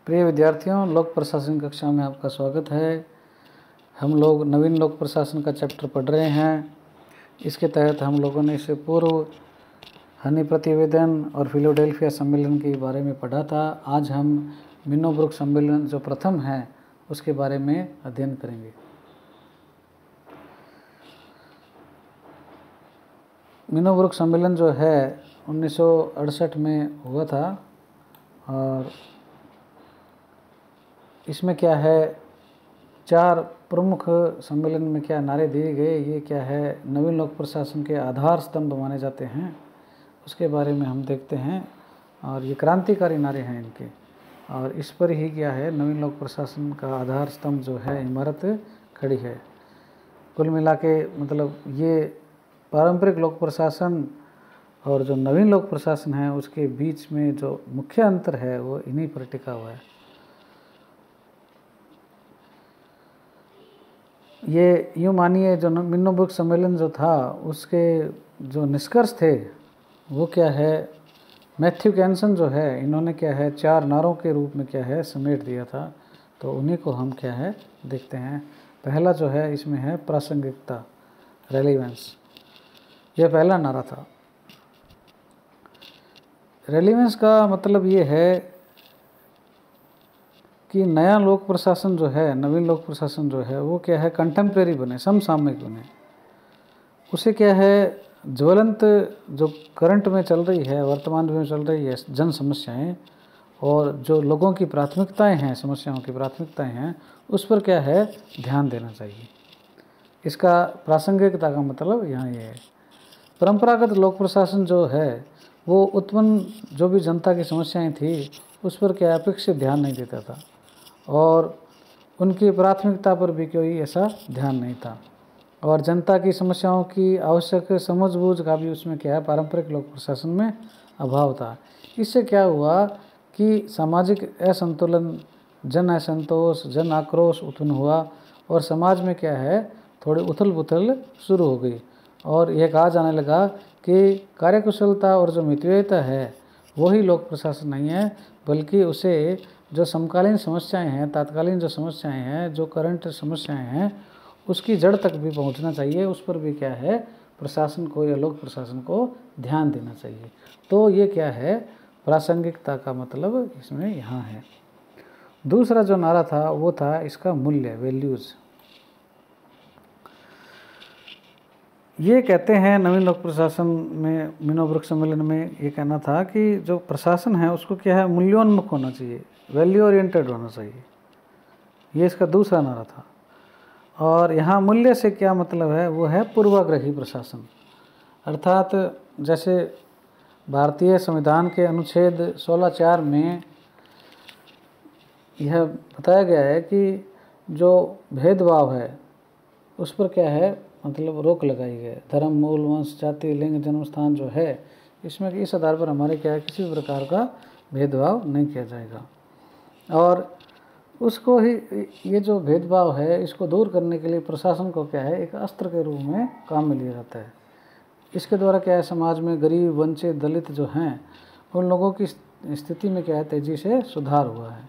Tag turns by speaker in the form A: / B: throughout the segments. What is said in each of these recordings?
A: प्रिय विद्यार्थियों, लोक प्रशासन कक्षा में आपका स्वागत है। हम लोग नवीन लोक प्रशासन का चैप्टर पढ़ रहे हैं। इसके तहत हम लोगों ने इससे पूर्व हनी प्रतिवेदन और फिलाडेल्फिया सम्मेलन के बारे में पढ़ा था। आज हम मिनोब्रुक सम्मेलन जो प्रथम है उसके बारे में अध्ययन करेंगे। मिनोब्रुक सम्मेलन जो है 1968 में हुआ था और इसमें क्या है, चार प्रमुख सम्मेलन में क्या नारे दिए गए, ये क्या है, नवीन लोक प्रशासन के आधार स्तंभ माने जाते हैं, उसके बारे में हम देखते हैं। और ये क्रांतिकारी नारे हैं इनके, और इस पर ही क्या है, नवीन लोक प्रशासन का आधार स्तंभ जो है इमारत खड़ी है। कुल मिला के मतलब ये पारंपरिक लोक प्रशासन और जो नवीन लोक प्रशासन है उसके बीच में जो मुख्य अंतर है वो इन्हीं पर टिका हुआ है। ये यूँ मानिए, जो मिनोब्रुक सम्मेलन जो था उसके जो निष्कर्ष थे वो क्या है, मैथ्यू कैंसन जो है इन्होंने क्या है चार नारों के रूप में क्या है समेट दिया था। तो उन्हीं को हम क्या है देखते हैं। पहला जो है इसमें है प्रासंगिकता, रेलिवेंस। यह पहला नारा था। रेलिवेंस का मतलब ये है कि नया लोक प्रशासन जो है, नवीन लोक प्रशासन जो है वो क्या है कंटेम्प्रेरी बने, समसामयिक बने। उसे क्या है ज्वलंत जो करंट में चल रही है, वर्तमान में चल रही है जन समस्याएं और जो लोगों की प्राथमिकताएं हैं, समस्याओं की प्राथमिकताएं हैं, उस पर क्या है ध्यान देना चाहिए। इसका प्रासंगिकता का मतलब यहाँ ये है। परंपरागत लोक प्रशासन जो है वो उत्पन्न जो भी जनता की समस्याएं थी उस पर क्या अपेक्षित ध्यान नहीं देता था और उनकी प्राथमिकता पर भी कोई ऐसा ध्यान नहीं था, और जनता की समस्याओं की आवश्यक समझबूझ का भी उसमें क्या है पारंपरिक लोक प्रशासन में अभाव था। इससे क्या हुआ कि सामाजिक असंतुलन, जन असंतोष, जन आक्रोश उत्पन्न हुआ और समाज में क्या है थोड़ी उथल पुथल शुरू हो गई और यह कहा जाने लगा कि कार्यकुशलता और जो मितव्ययिता है वही लोक प्रशासन नहीं है, बल्कि उसे जो समकालीन समस्याएं हैं, तात्कालीन जो समस्याएं हैं, जो करंट समस्याएं हैं, उसकी जड़ तक भी पहुंचना चाहिए। उस पर भी क्या है प्रशासन को या लोक प्रशासन को ध्यान देना चाहिए। तो ये क्या है प्रासंगिकता का मतलब इसमें यहाँ है। दूसरा जो नारा था वो था इसका मूल्य, वैल्यूज़। ये कहते हैं नवीन लोक प्रशासन में, मिनोब्रुक सम्मेलन में ये कहना था कि जो प्रशासन है उसको क्या है मूल्योन्मुख होना चाहिए, वैल्यू ओरिएंटेड होना चाहिए। ये इसका दूसरा नारा था। और यहाँ मूल्य से क्या मतलब है, वो है पूर्वाग्रही प्रशासन। अर्थात जैसे भारतीय संविधान के अनुच्छेद 16(4) में यह बताया गया है कि जो भेदभाव है उस पर क्या है मतलब रोक लगाई गई। धर्म, मूल, वंश, जाति, लिंग, जन्म स्थान जो है इसमें इस आधार पर हमारे क्या है किसी भी प्रकार का भेदभाव नहीं किया जाएगा। और उसको ही, ये जो भेदभाव है इसको दूर करने के लिए प्रशासन को क्या है एक अस्त्र के रूप में काम में लिया जाता है। इसके द्वारा क्या है समाज में गरीब, वंचित, दलित जो हैं उन लोगों की स्थिति में क्या है तेज़ी से सुधार हुआ है।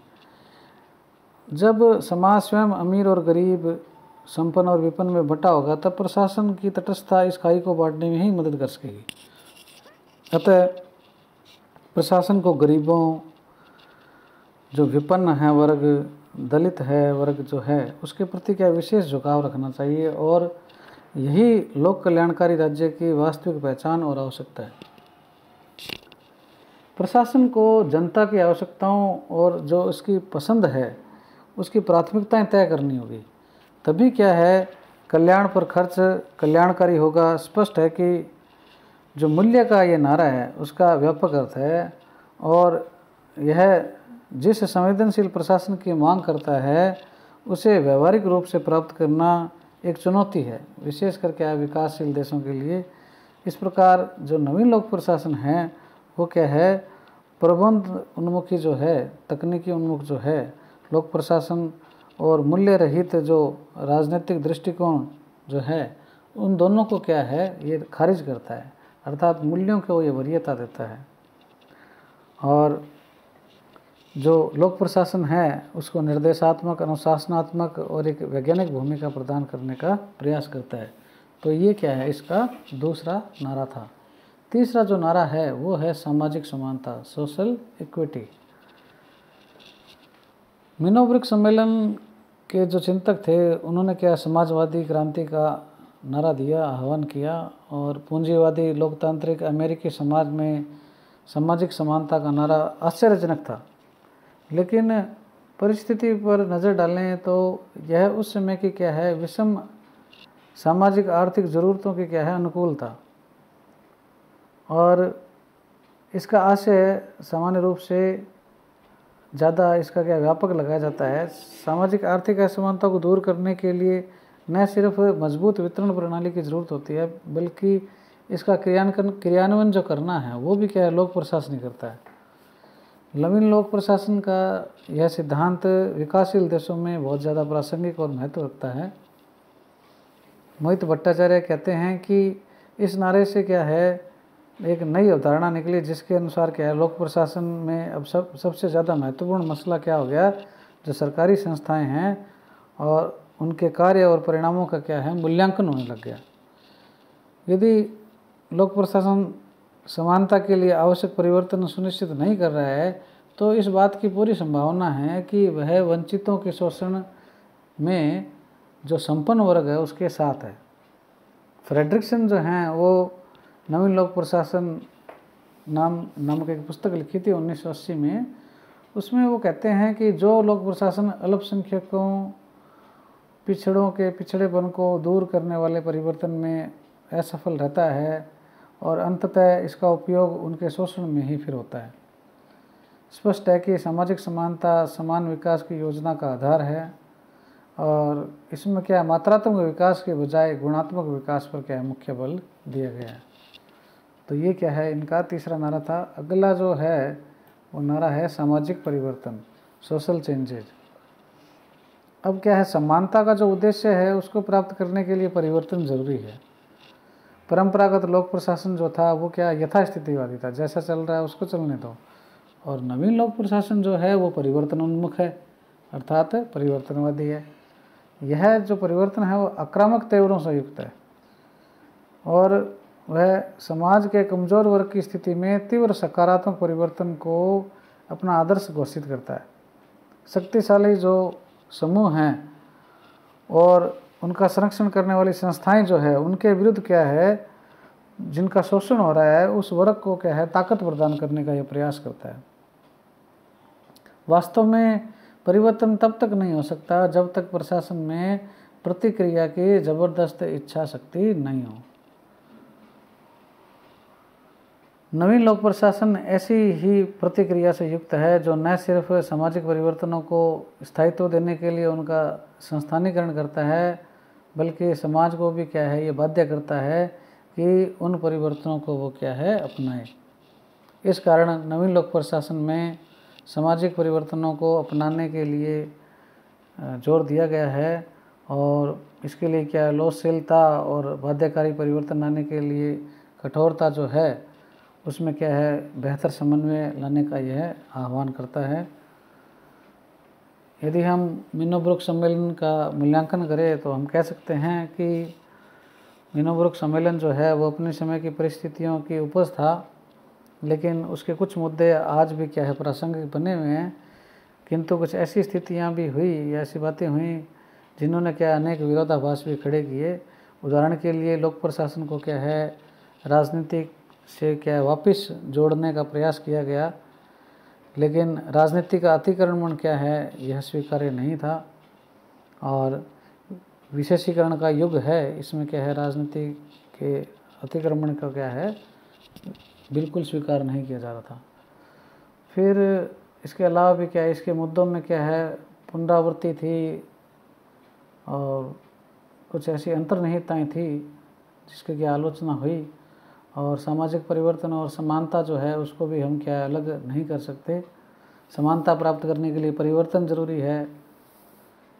A: जब समाज स्वयं अमीर और गरीब, संपन्न और विपन्न में बंटा होगा तब प्रशासन की तटस्थता इस खाई को बांटने में ही मदद कर सकेगी। अतः प्रशासन को गरीबों, जो विपन्न है वर्ग, दलित है वर्ग जो है, उसके प्रति क्या विशेष झुकाव रखना चाहिए और यही लोक कल्याणकारी राज्य की वास्तविक पहचान और आवश्यकता है। प्रशासन को जनता की आवश्यकताओं और जो उसकी पसंद है उसकी प्राथमिकताएं तय करनी होगी, तभी क्या है कल्याण पर खर्च कल्याणकारी होगा। स्पष्ट है कि जो मूल्य का ये नारा है उसका व्यापक अर्थ है और यह जिस संवेदनशील प्रशासन की मांग करता है उसे व्यवहारिक रूप से प्राप्त करना एक चुनौती है, विशेष करके विकासशील देशों के लिए। इस प्रकार जो नवीन लोक प्रशासन है वो क्या है प्रबंध उन्मुखी जो है, तकनीकी उन्मुख जो है लोक प्रशासन और मूल्य रहित जो राजनीतिक दृष्टिकोण जो है उन दोनों को क्या है ये खारिज करता है। अर्थात मूल्यों को ये वरीयता देता है। और जो लोक प्रशासन है उसको निर्देशात्मक, अनुशासनात्मक और एक वैज्ञानिक भूमिका प्रदान करने का प्रयास करता है। तो ये क्या है, इसका दूसरा नारा था। तीसरा जो नारा है वो है सामाजिक समानता, सोशल इक्विटी। मिनोब्रिक सम्मेलन के जो चिंतक थे उन्होंने क्या समाजवादी क्रांति का नारा दिया, आह्वान किया, और पूंजीवादी लोकतांत्रिक अमेरिकी समाज में सामाजिक समानता का नारा आश्चर्यजनक था। लेकिन परिस्थिति पर नज़र डालें तो यह उस समय की क्या है, विषम सामाजिक आर्थिक ज़रूरतों की क्या है, अनुकूल था। और इसका आशय सामान्य रूप से ज़्यादा इसका क्या व्यापक लगाया जाता है। सामाजिक आर्थिक असमानता को दूर करने के लिए न सिर्फ मजबूत वितरण प्रणाली की ज़रूरत होती है, बल्कि इसका क्रियान्वयन जो करना है वो भी क्या है, लोक प्रशासन ही करता है। नवीन लोक प्रशासन का यह सिद्धांत विकासशील देशों में बहुत ज़्यादा प्रासंगिक और महत्व रखता है। मोहित भट्टाचार्य कहते हैं कि इस नारे से क्या है, एक नई अवधारणा निकली जिसके अनुसार क्या है, लोक प्रशासन में अब सबसे ज़्यादा महत्वपूर्ण मसला क्या हो गया, जो सरकारी संस्थाएं हैं और उनके कार्य और परिणामों का क्या है, मूल्यांकन होने लग गया। यदि लोक प्रशासन समानता के लिए आवश्यक परिवर्तन सुनिश्चित नहीं कर रहा है तो इस बात की पूरी संभावना है कि वह वंचितों के शोषण में जो संपन्न वर्ग है उसके साथ है। फ्रेडरिक्सन जो हैं वो नवीन लोक प्रशासन नामक एक पुस्तक लिखी थी 1980 में। उसमें वो कहते हैं कि जो लोक प्रशासन अल्पसंख्यकों, पिछड़ों के पिछड़ेपन को दूर करने वाले परिवर्तन में असफल रहता है और अंततः इसका उपयोग उनके शोषण में ही फिर होता है। स्पष्ट है कि सामाजिक समानता समान विकास की योजना का आधार है और इसमें क्या मात्रात्मक विकास के बजाय गुणात्मक विकास पर क्या है, मुख्य बल दिया गया है। तो ये क्या है, इनका तीसरा नारा था। अगला जो है वो नारा है सामाजिक परिवर्तन, सोशल चेंजेज। अब क्या है, समानता का जो उद्देश्य है उसको प्राप्त करने के लिए परिवर्तन जरूरी है। परंपरागत लोक प्रशासन जो था वो क्या यथास्थितिवादी था, जैसा चल रहा है उसको चलने दो। और नवीन लोक प्रशासन जो है वो परिवर्तन उन्मुख है, अर्थात परिवर्तनवादी है। यह जो परिवर्तन है वो आक्रामक तेवरों से युक्त है और वह समाज के कमज़ोर वर्ग की स्थिति में तीव्र सकारात्मक परिवर्तन को अपना आदर्श घोषित करता है। शक्तिशाली जो समूह हैं और उनका संरक्षण करने वाली संस्थाएं जो है उनके विरुद्ध क्या है, जिनका शोषण हो रहा है उस वर्ग को क्या है, ताकत प्रदान करने का यह प्रयास करता है। वास्तव में परिवर्तन तब तक नहीं हो सकता जब तक प्रशासन में प्रतिक्रिया की जबरदस्त इच्छा शक्ति नहीं हो। नवीन लोक प्रशासन ऐसी ही प्रतिक्रिया से युक्त है जो न सिर्फ सामाजिक परिवर्तनों को स्थायित्व देने के लिए उनका संस्थानीकरण करता है, बल्कि समाज को भी क्या है, ये बाध्य करता है कि उन परिवर्तनों को वो क्या है, अपनाए। इस कारण नवीन लोक प्रशासन में सामाजिक परिवर्तनों को अपनाने के लिए जोर दिया गया है और इसके लिए क्या लोचशीलता और बाध्यकारी परिवर्तन लाने के लिए कठोरता जो है उसमें क्या है, बेहतर समन्वय लाने का यह आह्वान करता है। यदि हम मिनोब्रुक सम्मेलन का मूल्यांकन करें तो हम कह सकते हैं कि मिनोब्रुक सम्मेलन जो है वो अपने समय की परिस्थितियों की उपज था, लेकिन उसके कुछ मुद्दे आज भी क्या है, प्रासंगिक बने हुए हैं। किंतु कुछ ऐसी स्थितियां भी हुई या ऐसी बातें हुई जिन्होंने क्या अनेक विरोधाभास भी खड़े किए। उदाहरण के लिए लोक प्रशासन को क्या है, राजनीतिक से क्या वापस जोड़ने का प्रयास किया गया, लेकिन राजनीति का अतिक्रमण क्या है, यह स्वीकार्य नहीं था और विशेषीकरण का युग है, इसमें क्या है, राजनीति के अतिक्रमण का क्या है, बिल्कुल स्वीकार नहीं किया जा रहा था। फिर इसके अलावा भी क्या है, इसके मुद्दों में क्या है, पुनरावृत्ति थी और कुछ ऐसी अंतर्निहितताएं थी जिसकी क्या आलोचना हुई। और सामाजिक परिवर्तन और समानता जो है उसको भी हम क्या अलग नहीं कर सकते। समानता प्राप्त करने के लिए परिवर्तन जरूरी है।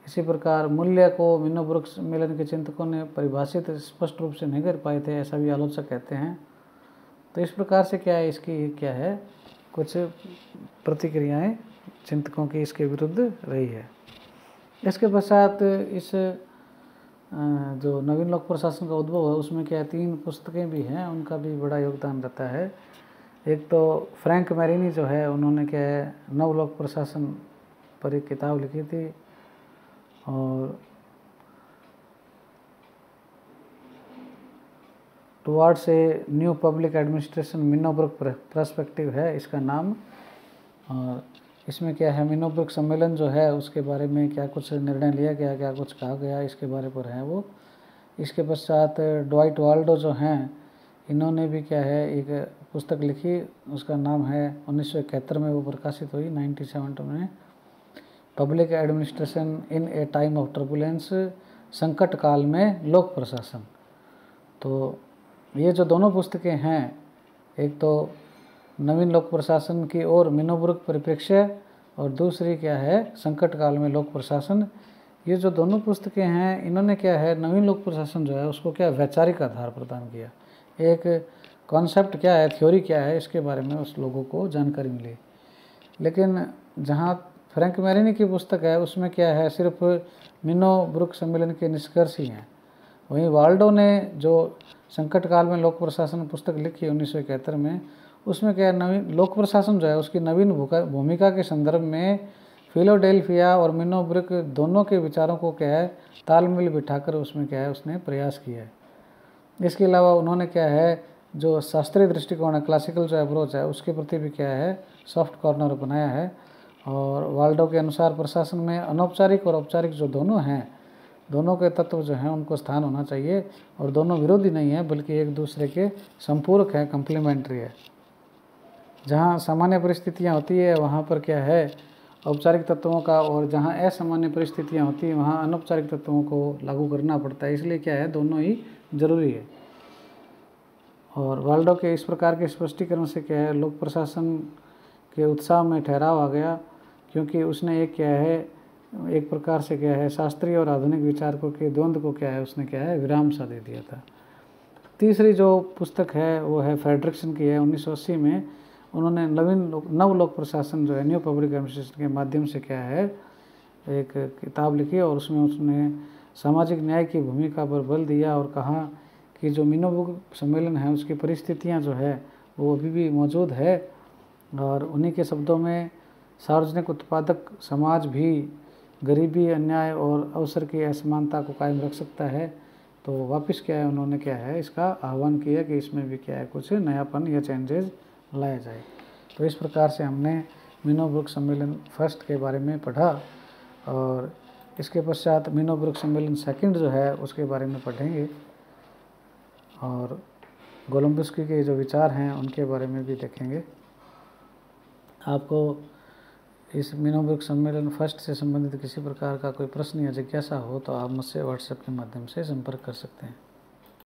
A: इसी प्रकार मूल्य को मिनोब्रुक सम्मेलन के चिंतकों ने परिभाषित स्पष्ट रूप से नहीं कर पाए थे, ऐसा भी आलोचक कहते हैं। तो इस प्रकार से क्या है, इसकी क्या है, कुछ प्रतिक्रियाएं चिंतकों की इसके विरुद्ध रही है। इसके पश्चात इस जो नवीन लोक प्रशासन का उद्भव है उसमें क्या 3 पुस्तकें भी हैं, उनका भी बड़ा योगदान रहता है। एक तो फ्रैंक मैरिनी जो है, उन्होंने क्या है नवलोक प्रशासन पर एक किताब लिखी थी, और towards a new public administration Minnowbrook perspective है इसका नाम। और इसमें क्या है मिनोब्रुक सम्मेलन जो है उसके बारे में क्या कुछ निर्णय लिया गया, क्या कुछ कहा गया, इसके बारे पर है वो। इसके पश्चात ड्वाइट वाल्डो जो हैं, इन्होंने भी क्या है एक पुस्तक लिखी, उसका नाम है 1971 में वो प्रकाशित हुई, 97 में, public administration in A time of turbulence, संकट काल में लोक प्रशासन। तो ये जो दोनों पुस्तकें हैं, एक तो नवीन लोक प्रशासन की ओर मिनोब्रुक परिप्रेक्ष्य, और दूसरी क्या है संकट काल में लोक प्रशासन। ये जो दोनों पुस्तकें हैं, इन्होंने क्या है नवीन लोक प्रशासन जो है उसको क्या वैचारिक आधार प्रदान किया। एक कॉन्सेप्ट क्या है, थ्योरी क्या है, इसके बारे में उस लोगों को जानकारी मिली। लेकिन जहाँ फ्रैंक मैरिनी की पुस्तक है उसमें क्या है सिर्फ मिनोब्रुक सम्मेलन के निष्कर्ष ही हैं। वहीं वाल्डो ने जो संकट काल में लोक प्रशासन पुस्तक लिखी 1971 में, उसमें क्या है नवीन लोक प्रशासन जो है उसकी नवीन भूमिका के संदर्भ में फिलाडेल्फिया और मिनोब्रुक दोनों के विचारों को क्या है तालमेल बिठाकर उसमें क्या है उसने प्रयास किया है। इसके अलावा उन्होंने क्या है जो शास्त्रीय दृष्टिकोण है, क्लासिकल जो अप्रोच है, उसके प्रति भी क्या है सॉफ्ट कॉर्नर बनाया है। और वाल्डो के अनुसार प्रशासन में अनौपचारिक और औपचारिक जो दोनों हैं, दोनों के तत्व जो हैं उनको स्थान होना चाहिए, और दोनों विरोधी नहीं है बल्कि एक दूसरे के संपूरक हैं, कम्प्लीमेंट्री है। जहाँ सामान्य परिस्थितियाँ होती है वहाँ पर क्या है औपचारिक तत्वों का, और जहाँ असामान्य परिस्थितियाँ होती हैं वहाँ अनौपचारिक तत्वों को लागू करना पड़ता है। इसलिए क्या है दोनों ही जरूरी है। और वाल्डो के इस प्रकार के स्पष्टीकरण से क्या है लोक प्रशासन के उत्साह में ठहराव आ गया, क्योंकि उसने एक क्या है एक प्रकार से क्या है शास्त्रीय और आधुनिक विचारकों के द्वंद्व को क्या है उसने क्या है विराम सा दे दिया था। तीसरी जो पुस्तक है वो है फ्रेडरिक्सन की है, 1980 में उन्होंने नव लोक प्रशासन जो है न्यू पब्लिक एडमिनिस्ट्रेशन के माध्यम से क्या है एक किताब लिखी, और उसमें उसने सामाजिक न्याय की भूमिका पर बल दिया और कहा कि जो मिनोब्रुक सम्मेलन है उसकी परिस्थितियां जो है वो अभी भी मौजूद है, और उन्हीं के शब्दों में सार्वजनिक उत्पादक समाज भी गरीबी, अन्याय और अवसर की असमानता को कायम रख सकता है। तो वापस क्या है उन्होंने क्या है इसका आह्वान किया कि इसमें भी क्या है कुछ नयापन या चेंजेस लाया जाए। तो इस प्रकार से हमने मिनोब्रुक सम्मेलन फर्स्ट के बारे में पढ़ा, और इसके पश्चात मिनोब्रुक सम्मेलन सेकंड जो है उसके बारे में पढ़ेंगे, और गोलम्बस्की के जो विचार हैं उनके बारे में भी देखेंगे। आपको इस मिनोब्रुक सम्मेलन फर्स्ट से संबंधित किसी प्रकार का कोई प्रश्न या जिज्ञासा हो तो आप मुझसे व्हाट्सएप के माध्यम से संपर्क कर सकते हैं।